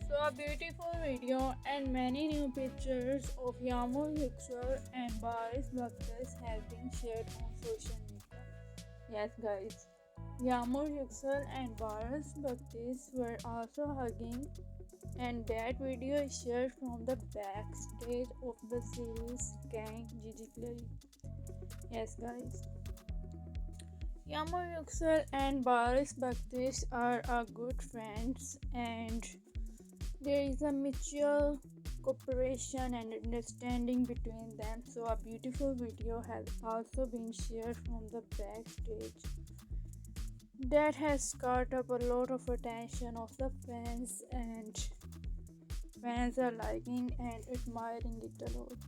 So a beautiful video and many new pictures of Yağmur Yüksel and Baris Baktas have been shared on social media. Yes guys, Yağmur Yüksel and Baris Baktas were also hugging, and that video is shared from the backstage of the series çiçekleri. Yes guys, Yağmur Yüksel and Baris Baktas are a good friends, and there is a mutual cooperation and understanding between them. So a beautiful video has also been shared from the backstage that has caught up a lot of attention of the fans, and fans are liking and admiring it a lot.